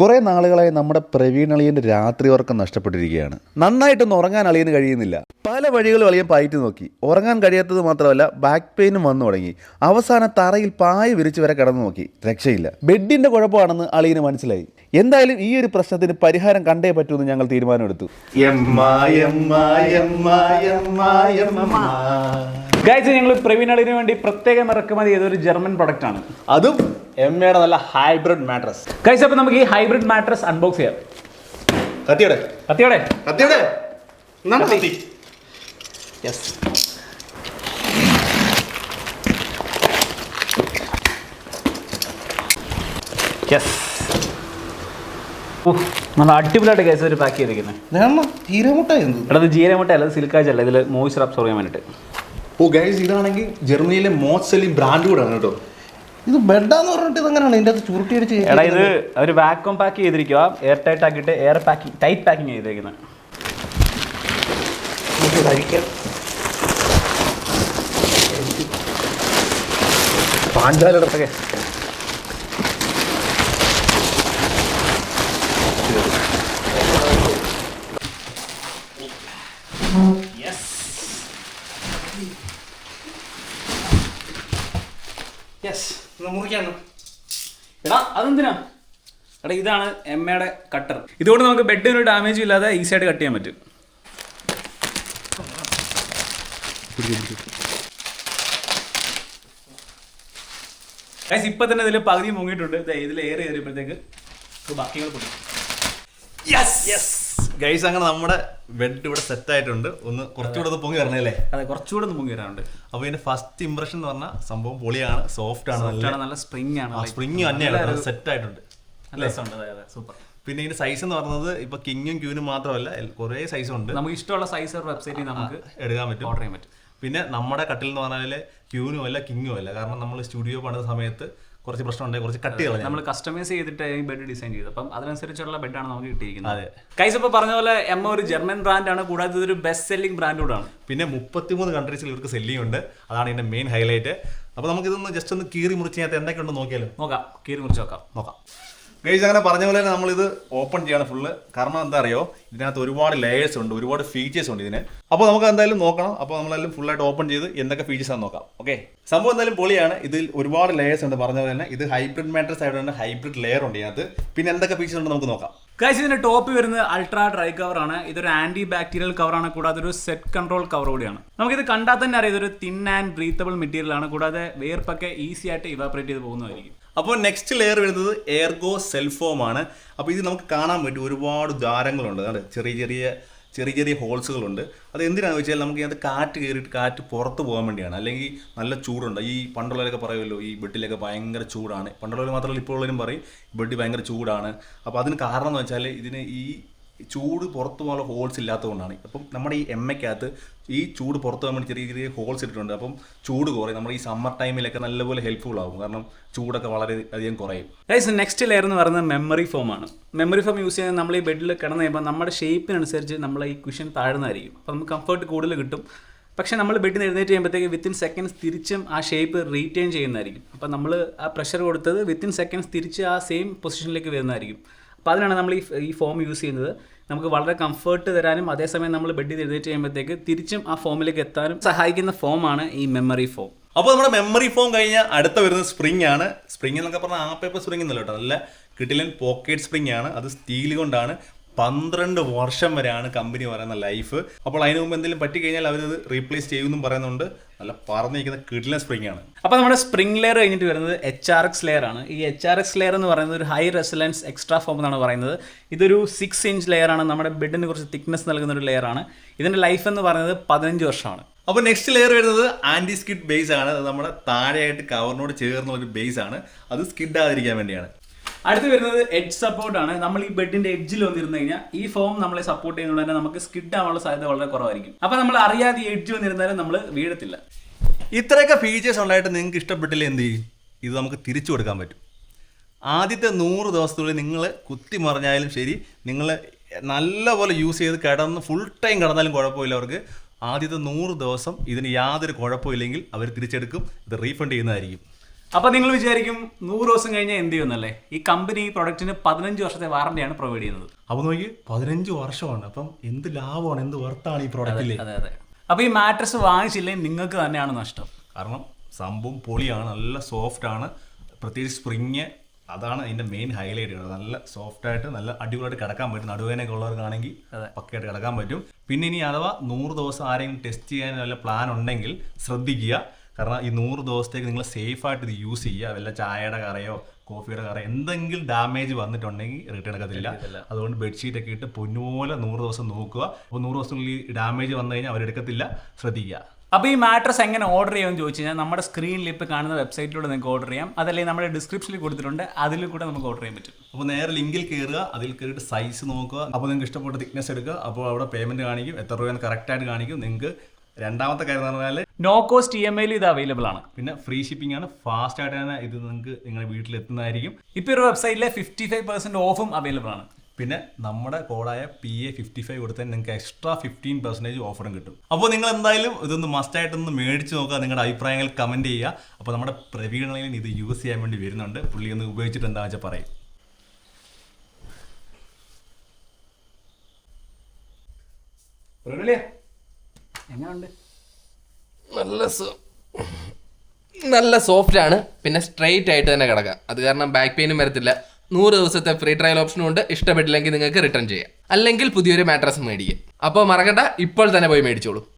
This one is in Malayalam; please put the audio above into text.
കുറേ നാളുകളായി നമ്മുടെ പ്രവീൺ അളിയൻ്റെ രാത്രി ഉറക്കം നഷ്ടപ്പെട്ടിരിക്കുകയാണ്. നന്നായിട്ടൊന്നും ഉറങ്ങാൻ അളിയന് കഴിയുന്നില്ല. പല വഴികളും അളിയൻ പയറ്റി നോക്കി. ഉറങ്ങാൻ കഴിയാത്തത് മാത്രമല്ല, ബാക്ക് പെയിനും വന്നു തുടങ്ങി. അവസാനം തറയിൽ പായ വിരിച്ച് വരെ കിടന്നു നോക്കി, രക്ഷയില്ല. ബെഡിൻ്റെ കുഴപ്പമാണെന്ന് അളിയന് മനസ്സിലായി. എന്തായാലും ഈ ഒരു പ്രശ്നത്തിന് പരിഹാരം കണ്ടേ പറ്റുമെന്ന് ഞങ്ങൾ തീരുമാനമെടുത്തു. ഗൈസ്, ഞങ്ങൾ പ്രവീൺ അളിയന് വേണ്ടി പ്രത്യേകം റെക്കമെൻഡ് ചെയ്ത ഒരു ജർമ്മൻ പ്രൊഡക്റ്റ് ആണ്, അതും എമ്മയുടെ നല്ല ഹൈബ്രിഡ് മാട്രസ്. ഗൈസ്, അപ്പോൾ നമുക്ക് ഈ ഹൈബ്രിഡ് മാട്രസ് അൺബോക്സ് ചെയ്യാം. കത്തിയോടെ നല്ല അടിപൊളിയായിട്ട് ഗൈസ് ഒരു പാക്ക് ചെയ്തിരിക്കുന്നത്. അത് ജീരമുട്ട അല്ല, സിൽക്കാജ് അല്ല, ഇതിൽ മോയ്സ്ചർ അബ്സോർവ് ചെയ്യാൻ വേണ്ടിയിട്ട്. ഓ ഗൈസ്, ഇതാണെങ്കിൽ ജർമ്മനിയിലെ മോസ്റ്റ് സെല്ലിംഗ് ബ്രാൻഡ് കൂടാണ് കേട്ടോ. ഇത് ബെഡാന്ന് പറഞ്ഞിട്ട് ഇതെങ്ങനെയാണ് ഇതിൻ്റെ അത് ചുരുട്ടി അടിച്ച്? എടാ, ഇത് ഒരു വാക്വം പാക്ക് ചെയ്തിരിക്കുക, എയർ ടൈറ്റ് ആക്കിയിട്ട് ടൈറ്റ് പാക്കിങ് ചെയ്തിരിക്കുന്നത്. പാഞ്ചാലൊക്കെ എടാ, അതെന്തിനാ? എടാ, ഇതാണ് എമ്മയുടെ കട്ടർ. ഇതുകൊണ്ട് നമുക്ക് ബെഡിനൊരു ഡാമേജും ഇല്ലാതെ ഈസി ആയിട്ട് കട്ട് ചെയ്യാൻ പറ്റും. ഇപ്പൊ തന്നെ ഇതിൽ പകുതി മുങ്ങിയിട്ടുണ്ട്. ഇതിൽ ഏറെ കയറിയപ്പോഴത്തേക്ക് ബാക്കികൾ പൊട്ടി. ഗൈസ്, അങ്ങനെ നമ്മുടെ ബെഡ് ഇവിടെ സെറ്റ് ആയിട്ടുണ്ട്. ഒന്ന് കുറച്ചുകൂടെ ഒന്ന് പൊങ്ങി വരണേ അല്ലേ? അതെ, കുറച്ചുകൂടെ ഒന്ന് പൊങ്ങി വരാനുണ്ട്. അപ്പോൾ ഇതിന്റെ ഫസ്റ്റ് ഇംപ്രഷൻ എന്ന് പറഞ്ഞാൽ സംഭവം പൊളിയാണ്, സോഫ്റ്റ് ആണ്, നല്ല സ്പ്രിംഗ് ആണ്. സ്പ്രിംഗ് തന്നെയാണ്, സെറ്റ് ആയിട്ടുണ്ട്. സൂപ്പർ. പിന്നെ ഇതിന്റെ സൈസ് എന്ന് പറയുന്നത് ഇപ്പൊ കിങ്ങും ക്യൂനും മാത്രമല്ല, കുറെ സൈസ് ഉണ്ട്. നമുക്ക് ഇഷ്ടമുള്ള സൈസ് വെബ്സൈറ്റിൽ നമുക്ക് എടുക്കാൻ പറ്റും, ഓർഡർ ചെയ്യാൻ പറ്റും. പിന്നെ നമ്മുടെ കട്ടിൽ എന്ന് പറഞ്ഞാൽ ക്യൂനും അല്ല കിങ്ങും അല്ല. കാരണം നമ്മൾ സ്റ്റുഡിയോ പണിത സമയത്ത് കുറച്ച് പ്രശ്നമുണ്ടായി, കുറച്ച് കട്ട് കളഞ്ഞു. നമ്മൾ കസ്റ്റമൈസ് ചെയ്തിട്ട് ഈ ബെഡ് ഡിസൈൻ ചെയ്തത്, അപ്പം അതിനനുസരിച്ചുള്ള ബെഡാണ് നമുക്ക് കിട്ടിയിരിക്കുന്നത്. അതെ ഗൈസ്, ഇപ്പോൾ പറഞ്ഞ പോലെ എമ്മ ഒരു ജർമ്മൻ ബ്രാൻഡാണ്, കൂടാതെ ഇതൊരു ബെസ്റ്റ് സെല്ലിംഗ് ബ്രാൻഡ് കൂടാണ്. പിന്നെ 33 കൺട്രീസിൽ ഇവർക്ക് സെല്ലിംഗ് ഉണ്ട്. അതാണ് ഇതിന്റെ മെയിൻ ഹൈലൈറ്റ്. അപ്പോൾ നമുക്കിതൊന്ന് ജസ്റ്റ് ഒന്ന് കീറി മുറിച്ച് എന്തൊക്കെ ഉണ്ടെന്ന് നോക്കാം. കീറി മുറിച്ച് നോക്കാം. ഗൈസ്, അങ്ങനെ പറഞ്ഞ പോലെ തന്നെ നമ്മളിത് ഓപ്പൺ ചെയ്യാണ് ഫുള്ള്. കാരണം എന്താ അറിയോ, ഇതിനകത്ത് ഒരുപാട് ലെയേഴ്സ് ഉണ്ട്, ഒരുപാട് ഫീച്ചേഴ്സ് ഉണ്ട് ഇതിന്. അപ്പോൾ നമുക്ക് എന്തായാലും നോക്കണം. അപ്പോൾ നമ്മളെല്ലാം ഫുള്ളായിട്ട് ഓപ്പൺ ചെയ്ത് എന്തൊക്കെ ഫീച്ചേഴ്സ് ആണെന്ന് നോക്കാം. ഓക്കെ, സംഭവം എന്തായാലും പൊളിയാണ്. ഇതിൽ ഒരുപാട് ലെയേഴ്സ് ഉണ്ട്. പറഞ്ഞ പോലെ തന്നെ ഇത് ഹൈബ്രിഡ് മാട്രസ് ആയതുകൊണ്ട് ഹൈബ്രിഡ് ലെയർ ഉണ്ട് ഇതിനകത്ത്. പിന്നെ എന്തൊക്കെ ഫീച്ചേഴ്സ് ഉണ്ട് നമുക്ക് നോക്കാം. ഗൈസ്, ഇതിന്റെ ടോപ്പ് വരുന്നത് അൾട്രാ ഡ്രൈ കവർ ആണ്. ഇതൊരു ആന്റി ബാക്ടീരിയൽ കവറാണ്, കൂടാതെ ഒരു സെറ്റ് കൺട്രോൾ കവർ കൂടിയാണ്. നമുക്കിത് കണ്ടാൽ തന്നെ അറിയാം, ഇതൊരു തിൻ ആൻഡ് ബ്രീത്തബിൾ മെറ്റീരിയൽ ആണ്. കൂടാതെ വേർപ്പൊക്കെ ഈസി ആയിട്ട് ഇവാപറേറ്റ് ചെയ്ത് പോകുന്നതായിരിക്കും. അപ്പോൾ നെക്സ്റ്റ് ലെയർ വരുന്നത് എയർഗോ സെൽഫോം ആണ്. അപ്പോൾ ഇത് നമുക്ക് കാണാൻ പറ്റും, ഒരുപാട് ദ്വാരങ്ങളുണ്ട്, ചെറിയ ചെറിയ ഹോൾസുകളുണ്ട്. അത് എന്തിനാണെന്ന് വെച്ചാൽ നമുക്ക് ഇതിനകത്ത് കാറ്റ് കയറിയിട്ട് കാറ്റ് പുറത്ത് പോകാൻ വേണ്ടിയാണ്. അല്ലെങ്കിൽ നല്ല ചൂടുണ്ട്. ഈ പണ്ടുള്ളവരൊക്കെ പറയുമല്ലോ, ഈ ബെഡിലൊക്കെ ഭയങ്കര ചൂടാണ്. പണ്ടുള്ളവർ മാത്രമല്ല, ഇപ്പോൾ ഉള്ളവരും പറയും ബെഡ് ഭയങ്കര ചൂടാണ്. അപ്പോൾ അതിന് കാരണം എന്ന് വെച്ചാൽ ഇതിന് ഈ ചൂട് പുറത്തു പോകാനുള്ള ഹോൾസ് ഇല്ലാത്തതുകൊണ്ടാണ്. അപ്പം നമ്മുടെ ഈ എമ്മയ്ക്കകത്ത് ഈ ചൂട് പുറത്തു പോകാൻ വേണ്ടി ചെറിയ ചെറിയ ഹോൾസ് ഇട്ടിട്ടുണ്ട്. അപ്പം ചൂട് കുറയും. നമ്മുടെ ഈ സമ്മർ ടൈമിലൊക്കെ നല്ലപോലെ ഹെൽപ്ഫുൾ ആകും, കാരണം ചൂടൊക്കെ വളരെ അധികം കുറയും. ഗൈസ്, നെക്സ്റ്റ് ലെയർ എന്ന് പറയുന്നത് മെമ്മറി ഫോം ആണ്. മെമ്മറി ഫോം യൂസ് ചെയ്യുന്നത് നമ്മൾ ഈ ബെഡിൽ കിടന്നു കഴിയുമ്പോൾ നമ്മുടെ ഷേപ്പിനനുസരിച്ച് നമ്മൾ ഈ കുഷൻ താഴ്ന്നതായിരിക്കും. അപ്പോൾ നമുക്ക് കംഫർട്ട് കൂടുതൽ കിട്ടും. പക്ഷേ നമ്മൾ ബെഡിൽ നിന്ന് എഴുന്നേറ്റ് ചെയ്യുമ്പോഴത്തേക്ക് വിത്തിൻ സെക്കൻഡ്സ് തിരിച്ചും ആ ഷേപ്പ് റീറ്റെയിൻ ചെയ്യുന്നതായിരിക്കും. അപ്പോൾ നമ്മൾ ആ പ്രഷർ കൊടുത്തത് വിത്തിൻ സെക്കൻഡ്സ് തിരിച്ച് ആ സെയിം പൊസിഷനിലേക്ക് വരുന്നതായിരിക്കും. അപ്പോൾ അതിനാണ് നമ്മൾ ഈ ഫോം യൂസ് ചെയ്യുന്നത്. നമുക്ക് വളരെ കംഫർട്ട് തരാനും അതേസമയം നമ്മൾ ബെഡിൽ എഴുന്നേറ്റ് ചെയ്യുമ്പോഴത്തേക്ക് തിരിച്ചും ആ ഫോമിലേക്ക് എത്താനും സഹായിക്കുന്ന ഫോമാണ് ഈ മെമ്മറി ഫോം. അപ്പോൾ നമ്മുടെ മെമ്മറി ഫോം കഴിഞ്ഞാൽ അടുത്ത വരുന്നത് സ്പ്രിംഗ് ആണ്. സ്പ്രിംഗ് എന്നൊക്കെ പറഞ്ഞാൽ ആ പേപ്പർ സ്പ്രിംഗ് എന്നല്ല കേട്ടോ, നല്ല കിടിലൻ പോക്കറ്റ് സ്പ്രിംഗ് ആണ്. അത് സ്റ്റീൽ കൊണ്ടാണ്. 12 വർഷം വരെയാണ് കമ്പനി പറയുന്ന ലൈഫ്. അപ്പോൾ അതിന് മുമ്പ് എന്തെങ്കിലും പറ്റിക്കഴിഞ്ഞാൽ അവരത് റീപ്ലേസ് ചെയ്യുമെന്നും പറയുന്നുണ്ട്. നല്ല പറഞ്ഞിരിക്കുന്ന കിടിലൻ സ്പ്രിംഗ് ആണ്. അപ്പോൾ നമ്മുടെ സ്പ്രിംഗ് ലെയർ കഴിഞ്ഞിട്ട് വരുന്നത് HRX ലെയർ ആണ്. ഈ HRX ലെയർ എന്ന് പറയുന്നത് ഒരു ഹൈ റെസിലൻസ് എക്സ്ട്രാ ഫോം എന്നാണ് പറയുന്നത്. ഇതൊരു 6 ഇഞ്ച് ലെയർ ആണ്. നമ്മുടെ ബെഡിന് കുറച്ച് തിക്നെസ് നൽകുന്ന ഒരു ലെയർ ആണ്. ഇതിൻ്റെ ലൈഫ് എന്ന് പറയുന്നത് 15 വർഷമാണ്. അപ്പോൾ നെക്സ്റ്റ് ലെയർ വരുന്നത് ആൻറ്റി സ്കിഡ് ബേസ് ആണ്. അത് നമ്മുടെ താഴെയായിട്ട് കവറിനോട് ചേർന്നുള്ള ഒരു ബേസ് ആണ്. അത് സ്കിഡ് ആകാതിരിക്കാൻ വേണ്ടിയാണ്. അടുത്ത് വരുന്നത് എഡ്ജ് സപ്പോർട്ടാണ്. നമ്മൾ ഈ ബെഡിന്റെ എഡ്ജിൽ വന്നിരുന്നു കഴിഞ്ഞാൽ ഈ ഫോം നമ്മളെ സപ്പോർട്ട് ചെയ്യുന്നത് തന്നെ നമുക്ക് സ്കിഡ് ആവാനുള്ള സാധ്യത വളരെ കുറവായിരിക്കും. അപ്പോൾ നമ്മൾ അറിയാതെ ഈ എഡ്ജ് വന്നിരുന്നാലും നമ്മൾ വീഴത്തില്ല. ഇത്രയൊക്കെ ഫീച്ചേഴ്സ് ഉണ്ടായിട്ട് നിങ്ങൾക്ക് ഇഷ്ടപ്പെട്ടില്ല എന്ത് ചെയ്യും? ഇത് നമുക്ക് തിരിച്ചു കൊടുക്കാൻ പറ്റും. ആദ്യത്തെ 100 ദിവസത്തിനുള്ളിൽ നിങ്ങൾ കുത്തി മറിഞ്ഞാലും ശരി, നിങ്ങൾ നല്ലപോലെ യൂസ് ചെയ്ത് കിടന്ന് ഫുൾ ടൈം കിടന്നാലും കുഴപ്പമില്ല. അവർക്ക് ആദ്യത്തെ 100 ദിവസം ഇതിന് യാതൊരു കുഴപ്പമില്ലെങ്കിൽ അവർ തിരിച്ചെടുക്കും. ഇത് റീഫണ്ട് ചെയ്യുന്നതായിരിക്കും. അപ്പോൾ നിങ്ങൾ വിചാരിക്കും 100 ദിവസം കഴിഞ്ഞാൽ എന്ത് ചെയ്യുന്നല്ലേ? ഈ കമ്പനി ഈ പ്രൊഡക്റ്റിന് 15 വർഷത്തെ വാറണ്ടിയാണ് പ്രൊവൈഡ് ചെയ്യുന്നത്. അപ്പോൾ നോക്കി 15 വർഷമാണ്. അപ്പം എന്ത് ലാഭമാണ്, എന്ത് വർത്താണ് ഈ പ്രോഡക്റ്റിൽ. അതെ. അപ്പോൾ ഈ മാട്രസ് വാങ്ങിച്ചില്ലെങ്കിൽ നിങ്ങൾക്ക് തന്നെയാണ് നഷ്ടം. കാരണം സംഭവം പൊളിയാണ്, നല്ല സോഫ്റ്റ് ആണ്, പ്രത്യേകിച്ച് സ്പ്രിങ്, അതാണ് അതിൻ്റെ മെയിൻ ഹൈലൈറ്റ്. നല്ല സോഫ്റ്റായിട്ട് നല്ല അടിപൊളിയായിട്ട് കിടക്കാൻ പറ്റും. നടുവേനൊക്കെ ഉള്ളവർക്കാണെങ്കിൽ പക്കയായിട്ട് കിടക്കാൻ പറ്റും. പിന്നെ ഇനി അഥവാ 100 ദിവസം ആരെങ്കിലും ടെസ്റ്റ് ചെയ്യാൻ വല്ല പ്ലാൻ ഉണ്ടെങ്കിൽ ശ്രദ്ധിക്കുക. കാരണം ഈ 100 ദിവസത്തേക്ക് നിങ്ങൾ സേഫായിട്ട് ഇത് യൂസ് ചെയ്യുക. വല്ല ചായയുടെ കറയോ കോഫിയുടെ കറയോ എന്തെങ്കിലും ഡാമേജ് വന്നിട്ടുണ്ടെങ്കിൽ റിട്ടേൺ എടുക്കത്തില്ല. അതുകൊണ്ട് ബെഡ്ഷീറ്റ് ഒക്കെ ഇട്ട് പൊന്നുപോലെ 100 ദിവസം നോക്കുക. അപ്പോൾ 100 ദിവസത്തിനുള്ളിൽ ഡാമേജ് വന്നു കഴിഞ്ഞാൽ അവരെടുക്കത്തില്ല, ശ്രദ്ധിക്കുക. അപ്പോൾ ഈ മാട്രസ് എങ്ങനെ ഓർഡർ ചെയ്യാമെന്ന് ചോദിച്ചു കഴിഞ്ഞാൽ നമ്മുടെ സ്ക്രീനിൽ ഇപ്പോൾ കാണുന്ന വെബ്സൈറ്റിലൂടെ നിങ്ങൾക്ക് ഓർഡർ ചെയ്യാം. അതല്ലെങ്കിൽ നമ്മുടെ ഡിസ്ക്രിപ്ഷനിൽ കൊടുത്തിട്ടുണ്ട്, അതിൽ കൂടെ നമുക്ക് ഓർഡർ ചെയ്യാൻ പറ്റും. അപ്പോൾ നേരെ ലിങ്കിൽ കയറുക, അതിൽ കയറിയിട്ട് സൈസ് നോക്കുക. അപ്പോൾ നിങ്ങൾക്ക് ഇഷ്ടപ്പെട്ട തിക്നെസ് എടുക്കുക. അപ്പോൾ അവിടെ പേയ്മെൻറ്റ് കാണിക്കും, എത്ര രൂപയെന്ന് കറക്റ്റായിട്ട് കാണിക്കും. നിങ്ങൾക്ക് രണ്ടാമത്തെ കാര്യം എന്ന് പറഞ്ഞാൽ നോ കോസ്റ്റ് EMI ഇത് അവൈലബിൾ ആണ്. പിന്നെ ഫ്രീ ഷിപ്പിംഗ് ആണ്. ഫാസ്റ്റ് ആയിട്ട് തന്നെ ഇത് നിങ്ങൾക്ക് നിങ്ങളുടെ വീട്ടിലെത്തുന്നതായിരിക്കും. ഇപ്പോൾ ഒരു വെബ്സൈറ്റിലെ 55% ഓഫും അവൈലബിൾ ആണ്. പിന്നെ നമ്മുടെ കോഡായ PA55 കൊടുത്താൽ നിങ്ങൾക്ക് എക്സ്ട്രാ 15% ഓഫറും കിട്ടും. അപ്പോൾ നിങ്ങൾ എന്തായാലും ഇതൊന്ന് മസ്റ്റായിട്ടൊന്ന് മേടിച്ച് നോക്കുക. നിങ്ങളുടെ അഭിപ്രായങ്ങൾ കമൻറ്റ് ചെയ്യുക. അപ്പോൾ നമ്മുടെ പ്രവീണയിൽ ഇത് യൂസ് ചെയ്യാൻ വേണ്ടി വരുന്നുണ്ട്. പുള്ളി ഒന്ന് ഉപയോഗിച്ചിട്ട് എന്താ വെച്ചാൽ പറയും. എങ്ങനെയുണ്ട്? നല്ല സോഫ്റ്റ് ആണ്. പിന്നെ സ്ട്രെയിറ്റ് ആയിട്ട് തന്നെ കിടക്കാം. അത് കാരണം ബാക്ക് പെയിനും വരത്തില്ല. 100 ദിവസത്തെ ഫ്രീ ട്രയൽ ഓപ്ഷനും ഉണ്ട്. ഇഷ്ടപ്പെട്ടില്ലെങ്കിൽ നിങ്ങൾക്ക് റിട്ടേൺ ചെയ്യാം, അല്ലെങ്കിൽ പുതിയൊരു മാട്രസ് മേടിക്കാം. അപ്പോൾ മറക്കണ്ട, ഇപ്പോൾ തന്നെ പോയി മേടിച്ചോളൂ.